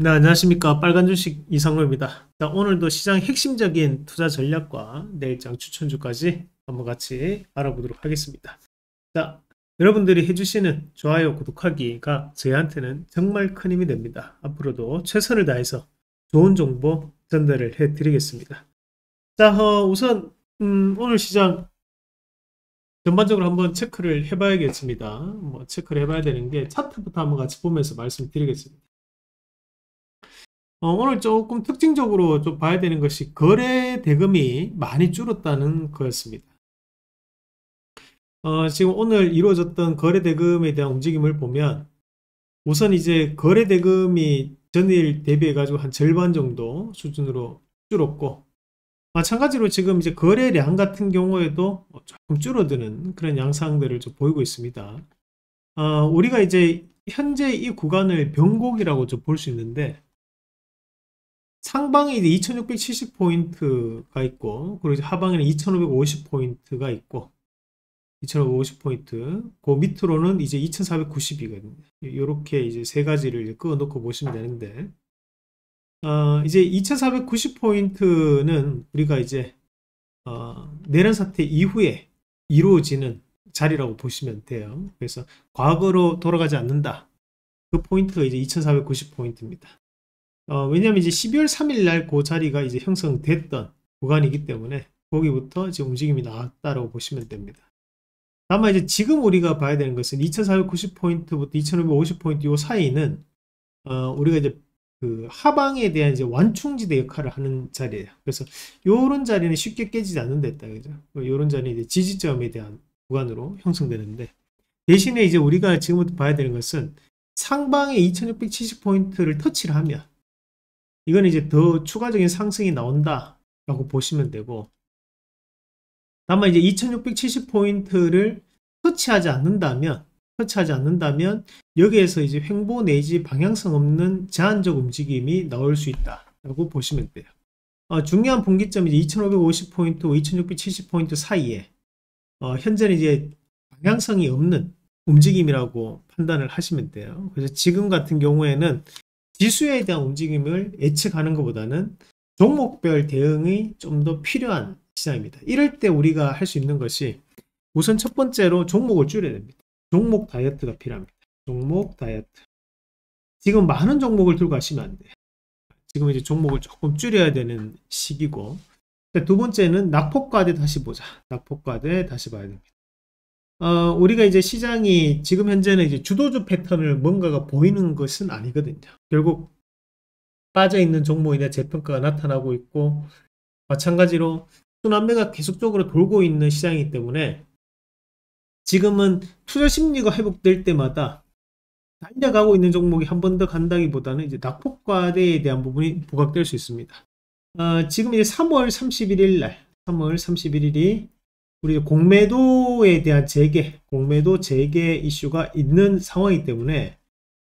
네, 안녕하십니까. 빨간 주식 이상로입니다. 자, 오늘도 시장 핵심적인 투자 전략과 내일장 추천주까지 한번 같이 알아보도록 하겠습니다. 자, 여러분들이 해주시는 좋아요, 구독하기가 저희한테는 정말 큰 힘이 됩니다. 앞으로도 최선을 다해서 좋은 정보 전달을 해드리겠습니다. 자, 우선 오늘 시장 전반적으로 한번 체크를 해봐야겠습니다. 체크를 해봐야 되는 게 차트부터 한번 같이 보면서 말씀드리겠습니다. 오늘 조금 특징적으로 좀 봐야 되는 것이 거래 대금이 많이 줄었다는 거였습니다. 지금 오늘 이루어졌던 거래 대금에 대한 움직임을 보면 우선 이제 거래 대금이 전일 대비해 가지고 한 절반 정도 수준으로 줄었고, 마찬가지로 지금 이제 거래량 같은 경우에도 조금 줄어드는 그런 양상들을 좀 보이고 있습니다. 우리가 이제 현재 이 구간을 변곡이라고 좀 볼 수 있는데, 상방에 이제 2670포인트가 있고, 그리고 이제 하방에는 2550포인트가 있고, 2550포인트, 그 밑으로는 이제 2490이거든요. 이렇게 이제 세 가지를 이제 끄어 놓고 보시면 되는데, 이제 2490포인트는 우리가 이제, 내란 사태 이후에 이루어지는 자리라고 보시면 돼요. 그래서 과거로 돌아가지 않는다. 그 포인트가 이제 2490포인트입니다. 왜냐면 이제 12월 3일 날 그 자리가 이제 형성됐던 구간이기 때문에 거기부터 이제 움직임이 나왔다라고 보시면 됩니다. 다만 이제 지금 우리가 봐야 되는 것은 2490포인트부터 2550포인트 요 사이는 우리가 이제 그 하방에 대한 이제 완충지대 역할을 하는 자리예요. 그래서 요런 자리는 쉽게 깨지지 않는다, 그죠? 요런 자리는 이제 지지점에 대한 구간으로 형성되는데, 대신에 이제 우리가 지금부터 봐야 되는 것은 상방에 2670포인트를 터치를 하면 이건 이제 더 추가적인 상승이 나온다라고 보시면 되고, 다만 이제 2670포인트를 터치하지 않는다면 여기에서 이제 횡보 내지 방향성 없는 제한적 움직임이 나올 수 있다라고 보시면 돼요. 중요한 분기점이 이제 2550포인트, 2670포인트 사이에 현재는 이제 방향성이 없는 움직임이라고 판단을 하시면 돼요. 그래서 지금 같은 경우에는 지수에 대한 움직임을 예측하는 것보다는 종목별 대응이 좀 더 필요한 시장입니다. 이럴 때 우리가 할 수 있는 것이 우선 첫 번째로 종목을 줄여야 됩니다. 종목 다이어트가 필요합니다. 종목 다이어트. 지금 많은 종목을 들고 가시면 안 돼요. 지금 이제 종목을 조금 줄여야 되는 시기고, 두 번째는 낙폭과대 다시 보자. 낙폭과대 다시 봐야 됩니다. 우리가 이제 시장이 지금 현재는 이제 주도주 패턴을 뭔가가 보이는 것은 아니거든요. 결국 빠져있는 종목이나 재평가가 나타나고 있고, 마찬가지로 순환매가 계속적으로 돌고 있는 시장이기 때문에 지금은 투자 심리가 회복될 때마다 달려가고 있는 종목이 한 번 더 간다기보다는 이제 낙폭과대에 대한 부분이 부각될 수 있습니다. 지금 이제 3월 31일 날, 3월 31일이 우리 공매도에 대한 공매도 재개 이슈가 있는 상황이기 때문에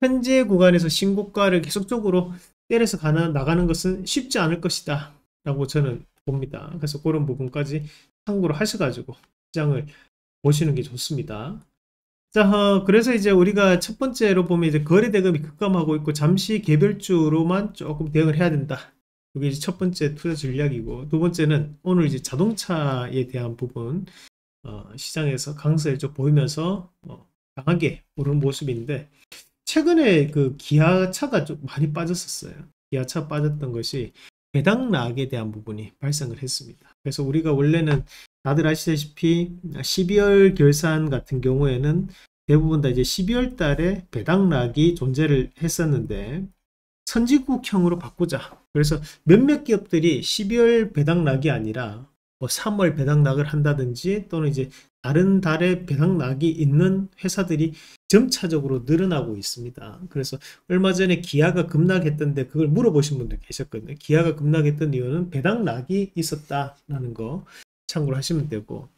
현재 구간에서 신고가를 계속적으로 때려서 나가는 것은 쉽지 않을 것이다 라고 저는 봅니다. 그래서 그런 부분까지 참고로 하셔가지고 시장을 보시는 게 좋습니다. 자, 그래서 이제 우리가 첫 번째로 보면 이제 거래 대금이 급감하고 있고 잠시 개별주로만 조금 대응을 해야 된다. 이게 이제 첫 번째 투자 전략이고, 두 번째는 오늘 이제 자동차에 대한 부분 시장에서 강세를 좀 보이면서 강하게 오르는 모습인데, 최근에 그 기아차가 좀 많이 빠졌었어요. 기아차 빠졌던 것이 배당락에 대한 부분이 발생을 했습니다. 그래서 우리가 원래는 다들 아시다시피 12월 결산 같은 경우에는 대부분 다 이제 12월 달에 배당락이 존재를 했었는데 선진국형으로 바꾸자. 그래서 몇몇 기업들이 12월 배당락이 아니라 3월 배당락을 한다든지 또는 이제 다른 달에 배당락이 있는 회사들이 점차적으로 늘어나고 있습니다. 그래서 얼마 전에 기아가 급락했던데 그걸 물어보신 분들 계셨거든요. 기아가 급락했던 이유는 배당락이 있었다라는 거 참고를 하시면 되고,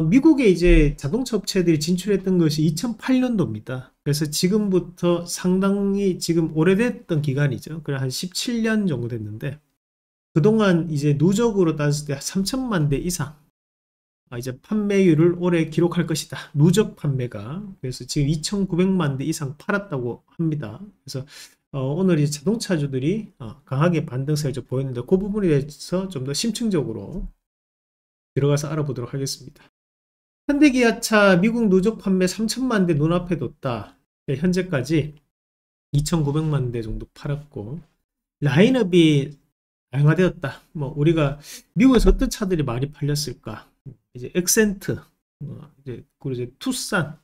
미국에 이제 자동차 업체들이 진출했던 것이 2008년도입니다. 그래서 지금부터 상당히 지금 오래됐던 기간이죠. 그래 한 17년 정도 됐는데, 그동안 이제 누적으로 따졌을 때 3천만 대 이상 이제 판매율을 올해 기록할 것이다. 누적 판매가. 그래서 지금 2,900만 대 이상 팔았다고 합니다. 그래서 오늘 이 자동차주들이 강하게 반등세를 좀 보였는데 그 부분에 대해서 좀 더 심층적으로 들어가서 알아보도록 하겠습니다. 현대기아차 미국 누적 판매 3천만 대 눈앞에 뒀다. 현재까지 2,900만 대 정도 팔았고 라인업이 다양화되었다. 뭐 우리가 미국에서 어떤 차들이 많이 팔렸을까? 이제 액센트, 이제 그리고 이제 투싼,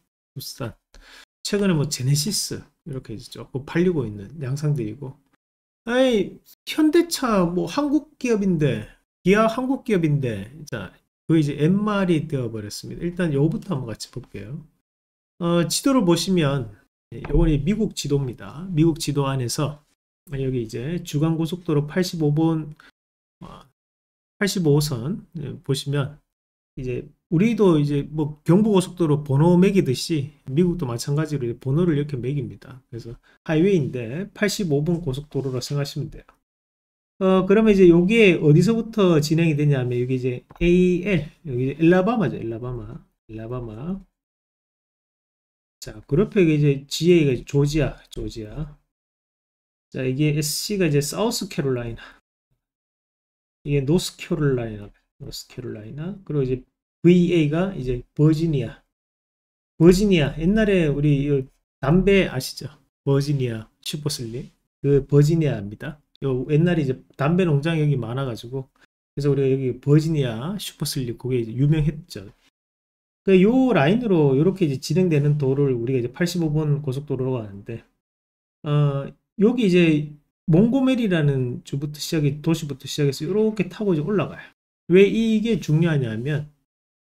최근에 뭐 제네시스 이렇게 이제 조금 팔리고 있는 양상들이고, 아이 현대차 뭐 한국 기업인데, 기아 한국 기업인데, 자, 그 이제 엔말이 되어버렸습니다. 일단 요거부터 한번 같이 볼게요. 지도를 보시면 요번이 미국 지도입니다. 미국 지도 안에서 여기 이제 주간고속도로 85번 85선 보시면 이제 우리도 이제 뭐 경부고속도로 번호 매기듯이 미국도 마찬가지로 번호를 이렇게 매깁니다. 그래서 하이웨이인데 85번 고속도로라 생각하시면 돼요. 그러면 이제 요게 어디서부터 진행이 되냐면 여기 이제 AL 여기 엘라바마죠. 엘라바마. 자, 그 옆에 이제 GA가 조지아. 자, 이게 SC가 이제 사우스캐롤라이나. 이게 노스캐롤라이나. 그리고 이제 VA가 이제 버지니아. 옛날에 우리 담배 아시죠? 버지니아 슈퍼슬립. 그 버지니아입니다. 요 옛날에 이제 담배 농장 여기 많아가지고 그래서 우리가 여기 버지니아 슈퍼슬립 그게 이제 유명했죠. 요 라인으로 이렇게 이제 진행되는 도로를 우리가 이제 85번 고속도로로 가는데, 여기 이제 몽고메리라는 도시부터 시작해서 이렇게 타고 이제 올라가요. 왜 이게 중요하냐면,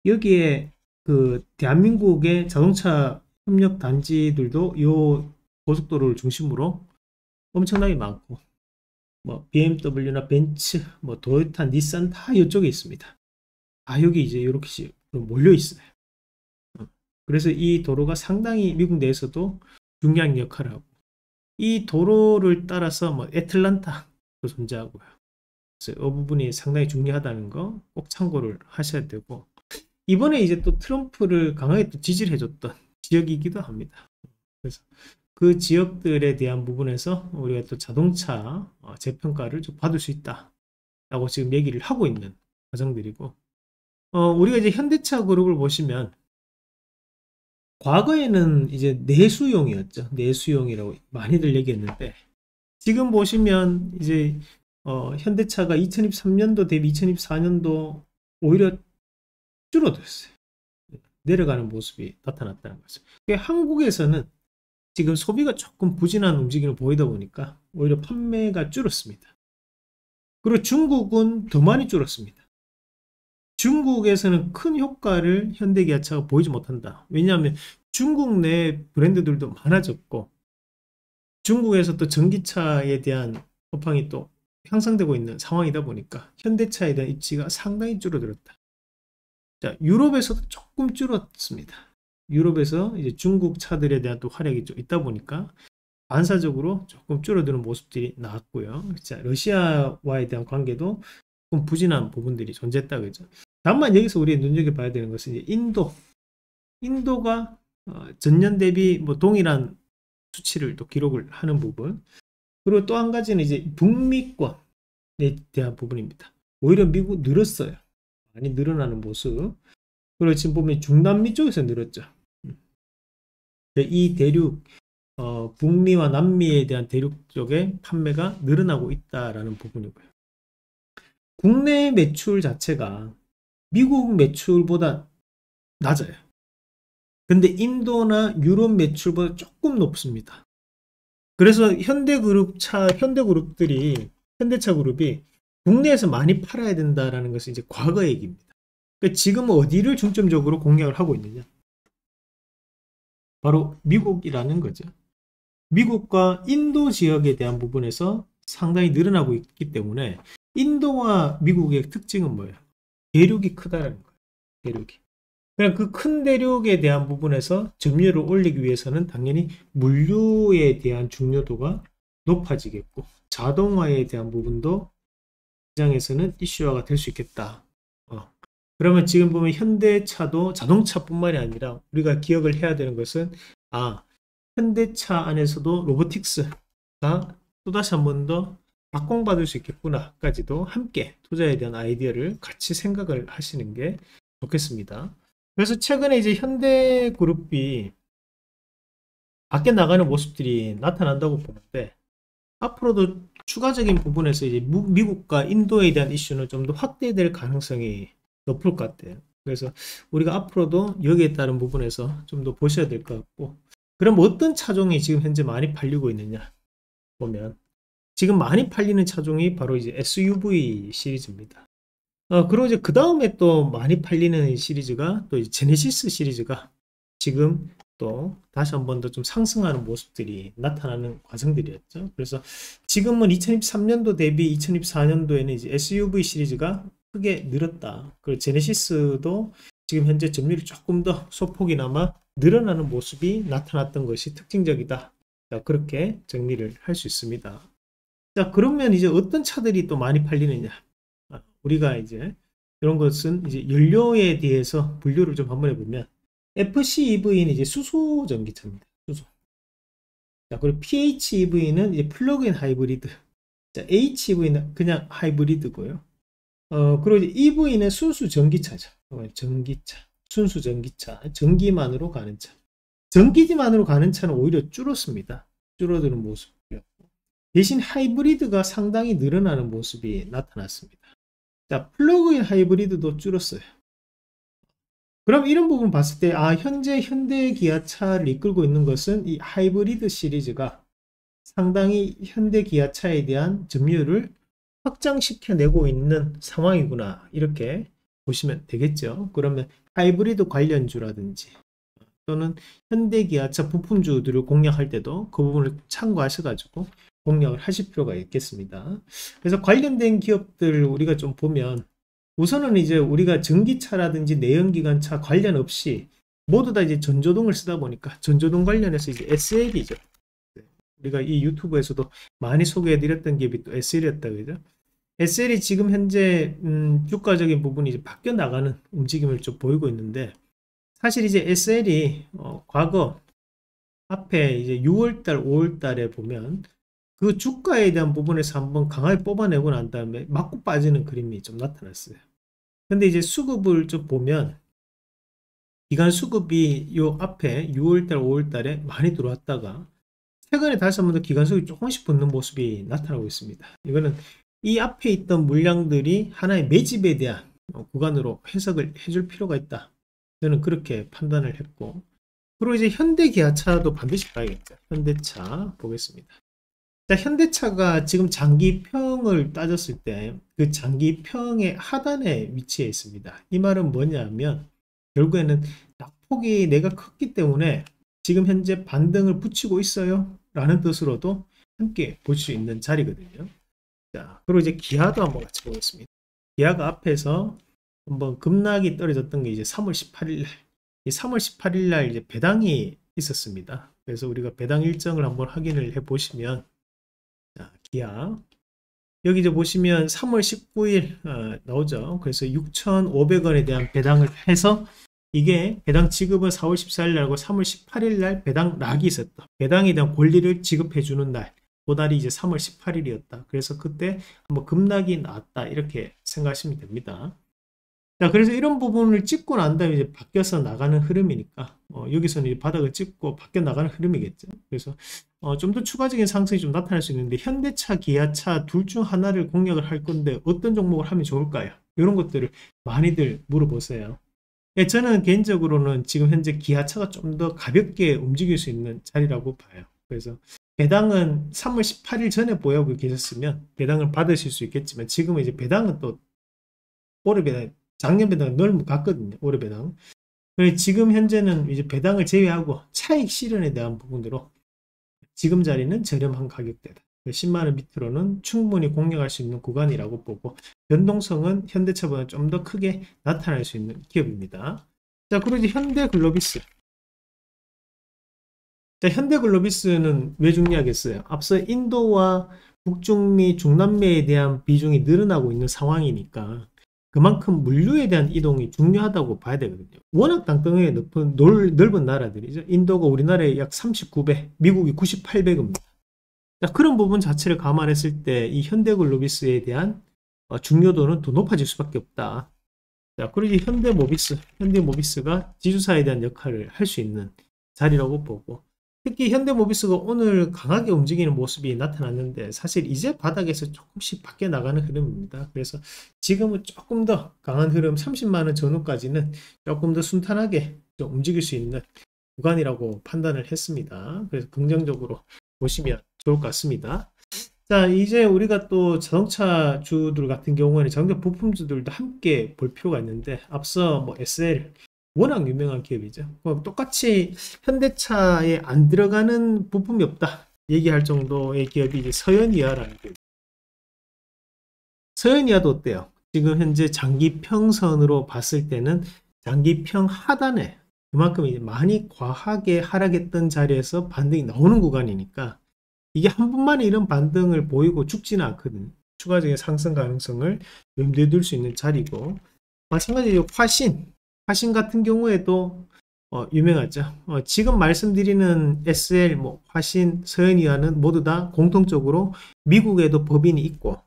여기에 그 대한민국의 자동차 협력 단지들도 요 고속도로를 중심으로 엄청나게 많고, 뭐 BMW나 벤츠, 뭐 도요타, 닛산 다 이쪽에 있습니다. 여기 이제 이렇게 몰려 있어요. 그래서 이 도로가 상당히 미국 내에서도 중요한 역할을 하고 이 도로를 따라서 뭐 애틀란타도 존재하고요. 그래서 이 부분이 상당히 중요하다는 거 꼭 참고를 하셔야 되고 이번에 이제 또 트럼프를 강하게 또 지지를 해줬던 지역이기도 합니다. 그래서 그 지역들에 대한 부분에서 우리가 또 자동차 재평가를 좀 받을 수 있다라고 지금 얘기를 하고 있는 과정들이고 우리가 이제 현대차 그룹을 보시면 과거에는 이제 내수용이었죠. 내수용이라고 많이들 얘기했는데 지금 보시면 이제 현대차가 2023년도 대비 2024년도 오히려 줄어들었어요. 내려가는 모습이 나타났다는 거죠. 한국에서는 지금 소비가 조금 부진한 움직임을 보이다 보니까 오히려 판매가 줄었습니다. 그리고 중국은 더 많이 줄었습니다. 중국에서는 큰 효과를 현대기아차가 보이지 못한다. 왜냐하면 중국 내 브랜드들도 많아졌고 중국에서 또 전기차에 대한 업황이 또 향상되고 있는 상황이다 보니까 현대차에 대한 입지가 상당히 줄어들었다. 자, 유럽에서도 조금 줄었습니다. 유럽에서 이제 중국 차들에 대한 또 활약이 좀 있다 보니까 반사적으로 조금 줄어드는 모습들이 나왔고요. 자, 러시아와에 대한 관계도 조금 부진한 부분들이 존재했다 그죠. 다만 여기서 우리가 눈여겨봐야 되는 것은 이제 인도가 전년 대비 뭐 동일한 수치를 또 기록을 하는 부분. 그리고 또 한 가지는 이제 북미권에 대한 부분입니다. 오히려 미국 늘었어요. 많이 늘어나는 모습. 그리고 지금 보면 중남미 쪽에서 늘었죠. 이 대륙 북미와 남미에 대한 대륙 쪽에 판매가 늘어나고 있다라는 부분이고요. 국내 매출 자체가 미국 매출보다 낮아요. 근데 인도나 유럽 매출보다 조금 높습니다. 그래서 현대차 그룹이 국내에서 많이 팔아야 된다라는 것은 이제 과거 얘기입니다. 그러니까 지금 어디를 중점적으로 공략을 하고 있느냐? 바로 미국이라는 거죠. 미국과 인도 지역에 대한 부분에서 상당히 늘어나고 있기 때문에 인도와 미국의 특징은 뭐예요? 대륙이 크다라는 거예요. 대륙이. 그냥 그 큰 대륙에 대한 부분에서 점유율을 올리기 위해서는 당연히 물류에 대한 중요도가 높아지겠고 자동화에 대한 부분도 시장에서는 이슈화가 될 수 있겠다. 그러면 지금 보면 현대차도 자동차뿐만이 아니라 우리가 기억을 해야 되는 것은 현대차 안에서도 로보틱스 또다시 한 번 더 박공받을 수 있겠구나까지도 함께 투자에 대한 아이디어를 같이 생각을 하시는 게 좋겠습니다. 그래서 최근에 이제 현대그룹이 밖에 나가는 모습들이 나타난다고 보는데, 앞으로도 추가적인 부분에서 이제 미국과 인도에 대한 이슈는 좀 더 확대될 가능성이 높을 것 같아요. 그래서 우리가 앞으로도 여기에 따른 부분에서 좀 더 보셔야 될 것 같고, 그럼 어떤 차종이 지금 현재 많이 팔리고 있느냐 보면, 지금 많이 팔리는 차종이 바로 이제 SUV 시리즈입니다. 그리고 이제 그 다음에 또 많이 팔리는 시리즈가 또 이제 제네시스 시리즈가 지금 또 다시 한 번 더 좀 상승하는 모습들이 나타나는 과정들이었죠. 그래서 지금은 2023년도 대비 2024년도에는 이제 SUV 시리즈가 크게 늘었다. 그리고 제네시스도 지금 현재 점유율이 조금 더 소폭이나마 늘어나는 모습이 나타났던 것이 특징적이다. 자, 그렇게 정리를 할 수 있습니다. 자, 그러면 이제 어떤 차들이 또 많이 팔리느냐? 우리가 이제 이런 것은 이제 연료에 대해서 분류를 좀 한번 해보면, FCEV는 이제 수소 전기차입니다. 수소. 자, 그리고 PHEV는 이제 플러그인 하이브리드. 자, HEV는 그냥 하이브리드고요. 그리고 이제 EV는 순수 전기차죠. 전기차, 순수 전기차, 전기만으로 가는 차. 전기만으로 가는 차는 오히려 줄었습니다. 줄어드는 모습이었고, 대신 하이브리드가 상당히 늘어나는 모습이 나타났습니다. 자, 플러그인 하이브리드도 줄었어요. 그럼 이런 부분 봤을 때, 현재 현대 기아차를 이끌고 있는 것은 이 하이브리드 시리즈가 상당히 현대 기아차에 대한 점유율을 확장시켜내고 있는 상황이구나, 이렇게 보시면 되겠죠. 그러면 하이브리드 관련주라든지 또는 현대 기아차 부품주들을 공략할 때도 그 부분을 참고하셔가지고 공략을 하실 필요가 있겠습니다. 그래서 관련된 기업들 우리가 좀 보면, 우선은 이제 우리가 전기차라든지 내연기관차 관련 없이 모두 다 이제 전조등을 쓰다 보니까 전조등 관련해서 이제 SL이죠. 우리가 이 유튜브에서도 많이 소개해드렸던 기업이 또 SL이었다, 그죠? SL이 지금 현재 주가적인 부분이 이제 바뀌어 나가는 움직임을 좀 보이고 있는데, 사실 이제 SL이 과거 앞에 이제 6월달, 5월달에 보면 그 주가에 대한 부분에서 한번 강하게 뽑아내고 난 다음에 맞고 빠지는 그림이 좀 나타났어요. 근데 이제 수급을 좀 보면, 기간 수급이 요 앞에 6월달, 5월달에 많이 들어왔다가 최근에 다시 한번 더 기간 수급이 조금씩 붙는 모습이 나타나고 있습니다. 이거는 이 앞에 있던 물량들이 하나의 매집에 대한 구간으로 해석을 해줄 필요가 있다. 저는 그렇게 판단을 했고, 그리고 이제 현대 기아차도 반드시 봐야겠죠. 현대차 보겠습니다. 자, 현대차가 지금 장기평을 따졌을 때 그 장기평의 하단에 위치해 있습니다. 이 말은 뭐냐면, 결국에는 낙폭이 내가 컸기 때문에 지금 현재 반등을 붙이고 있어요 라는 뜻으로도 함께 볼 수 있는 자리거든요. 자, 그리고 이제 기아도 한번 같이 보겠습니다. 기아가 앞에서 한번 급락이 떨어졌던 게 이제 3월 18일 날, 이 3월 18일 날 이제 배당이 있었습니다. 그래서 우리가 배당 일정을 한번 확인을 해 보시면, 자, 기아 여기 이제 보시면 3월 19일 나오죠. 그래서 6,500원에 대한 배당을 해서, 이게 배당 지급은 4월 14일 날고 3월 18일 날 배당 락이 있었다. 배당에 대한 권리를 지급해 주는 날, 그날이 이제 3월 18일이었다. 그래서 그때 한번 급락이 나왔다, 이렇게 생각하시면 됩니다. 자, 그래서 이런 부분을 찍고 난 다음에 이제 바뀌어서 나가는 흐름이니까, 여기서는 이제 바닥을 찍고 바뀌어 나가는 흐름이겠죠. 그래서 좀 더 추가적인 상승이 좀 나타날 수 있는데, 현대차, 기아차 둘 중 하나를 공략을 할 건데 어떤 종목을 하면 좋을까요? 이런 것들을 많이들 물어보세요. 예, 저는 개인적으로는 지금 현재 기아차가 좀 더 가볍게 움직일 수 있는 자리라고 봐요. 그래서 배당은 3월 18일 전에 보유하고 계셨으면 배당을 받으실 수 있겠지만, 지금은 이제 배당은 또 올해 배당, 작년 배당은 넘어갔거든요. 올해 배당. 지금 현재는 이제 배당을 제외하고 차익 실현에 대한 부분으로 지금 자리는 저렴한 가격대다. 10만원 밑으로는 충분히 공략할 수 있는 구간이라고 보고, 변동성은 현대차보다 좀 더 크게 나타날 수 있는 기업입니다. 자, 그리고 이제 현대글로비스. 자, 현대글로비스는 왜 중요하겠어요? 앞서 인도와 북중미, 중남미에 대한 비중이 늘어나고 있는 상황이니까 그만큼 물류에 대한 이동이 중요하다고 봐야 되거든요. 워낙 땅덩이가 넓은 나라들이죠. 인도가 우리나라의 약 39배, 미국이 98배입니다. 자, 그런 부분 자체를 감안했을 때 이 현대글로비스에 대한 중요도는 더 높아질 수밖에 없다. 자, 그리고 이제 현대모비스가 지주사에 대한 역할을 할 수 있는 자리라고 보고, 특히 현대모비스가 오늘 강하게 움직이는 모습이 나타났는데 사실 이제 바닥에서 조금씩 밖에 나가는 흐름입니다. 그래서 지금은 조금 더 강한 흐름 30만원 전후까지는 조금 더 순탄하게 좀 움직일 수 있는 구간이라고 판단을 했습니다. 그래서 긍정적으로 보시면 좋을 것 같습니다. 자, 이제 우리가 또 자동차 주들 같은 경우에는 자동차 부품주들도 함께 볼 필요가 있는데, 앞서 뭐 SL 워낙 유명한 기업이죠. 똑같이 현대차에 안 들어가는 부품이 없다 얘기할 정도의 기업이 이제 서현이아라는 기업. 서현이아도 어때요? 지금 현재 장기평선으로 봤을 때는 장기평 하단에 그만큼 이제 많이 과하게 하락했던 자리에서 반등이 나오는 구간이니까 이게 한 번만에 이런 반등을 보이고 죽지는 않거든요. 추가적인 상승 가능성을 염두에 둘 수 있는 자리고, 마찬가지로 화신 같은 경우에도 유명하죠. 지금 말씀드리는 SL, 뭐 화신, 서현이와는 모두 다 공통적으로 미국에도 법인이 있고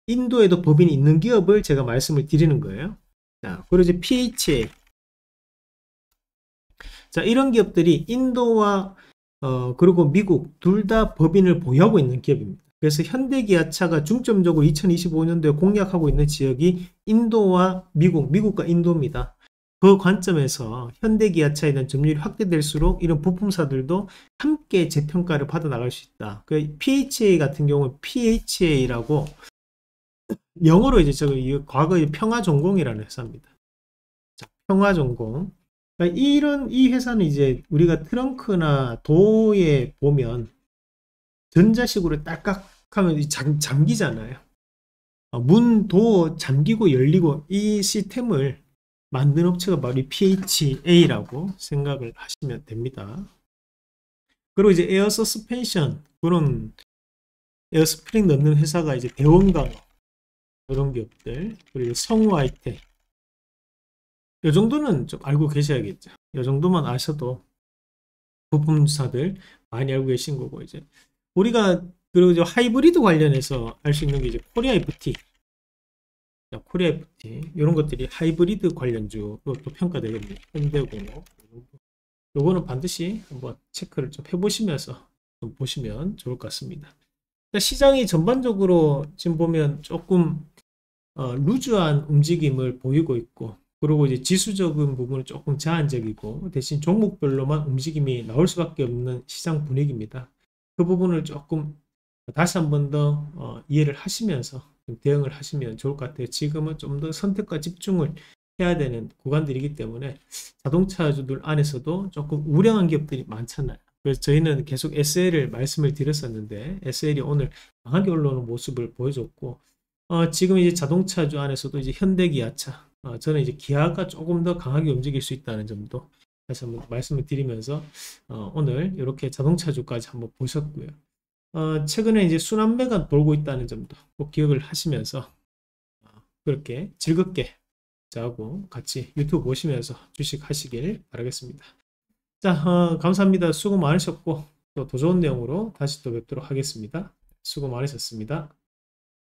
인도에도 법인이 있는 기업을 제가 말씀을 드리는 거예요. 자, 그리고 이제 PHA. 자, 이런 기업들이 인도와 그리고 미국 둘 다 법인을 보유하고 있는 기업입니다. 그래서 현대기아차가 중점적으로 2025년도에 공략하고 있는 지역이 인도와 미국과 인도입니다. 그 관점에서 현대기아차에 대한 점유율이 확대될수록 이런 부품사들도 함께 재평가를 받아 나갈 수 있다. 그 PHA 같은 경우는 PHA라고 영어로 이제 과거의 평화전공이라는 회사입니다. 자, 평화전공. 그러니까 이 회사는 이제 우리가 트렁크나 도어에 보면 전자식으로 딸깍하면 잠기잖아요. 문, 도어 잠기고 열리고 이 시스템을 만든 업체가 바로 이 PHA라고 생각을 하시면 됩니다. 그리고 이제 에어 서스펜션, 그런 에어 스프링 넣는 회사가 이제 대원강호 이런 기업들, 그리고 성우 아이텍, 이 정도는 좀 알고 계셔야겠죠. 이 정도만 아셔도 부품사들 많이 알고 계신 거고, 이제 우리가 그리고 이제 하이브리드 관련해서 알 수 있는 게 이제 코리아 FT, 코리아 FT 이런 것들이 하이브리드 관련주로 또 평가되거든요. 현대공업 요거는 반드시 한번 체크를 좀 해보시면서 좀 보시면 좋을 것 같습니다. 시장이 전반적으로 지금 보면 조금 루즈한 움직임을 보이고 있고, 그리고 이제 지수적인 부분은 조금 제한적이고 대신 종목별로만 움직임이 나올 수밖에 없는 시장 분위기입니다. 그 부분을 조금 다시 한 번 더 이해를 하시면서 대응을 하시면 좋을 것 같아요. 지금은 좀 더 선택과 집중을 해야 되는 구간들이기 때문에 자동차주들 안에서도 조금 우량한 기업들이 많잖아요. 그래서 저희는 계속 SL을 말씀을 드렸었는데 SL이 오늘 강하게 올라오는 모습을 보여줬고, 지금 이제 자동차주 안에서도 이제 현대기아차, 저는 이제 기아가 조금 더 강하게 움직일 수 있다는 점도 다시 한번 말씀을 드리면서 오늘 이렇게 자동차주까지 한번 보셨고요. 최근에 이제 순환매가 돌고 있다는 점도 꼭 기억을 하시면서 그렇게 즐겁게 저하고 같이 유튜브 보시면서 주식 하시길 바라겠습니다. 자, 감사합니다. 수고 많으셨고 또 더 좋은 내용으로 다시 또 뵙도록 하겠습니다. 수고 많으셨습니다.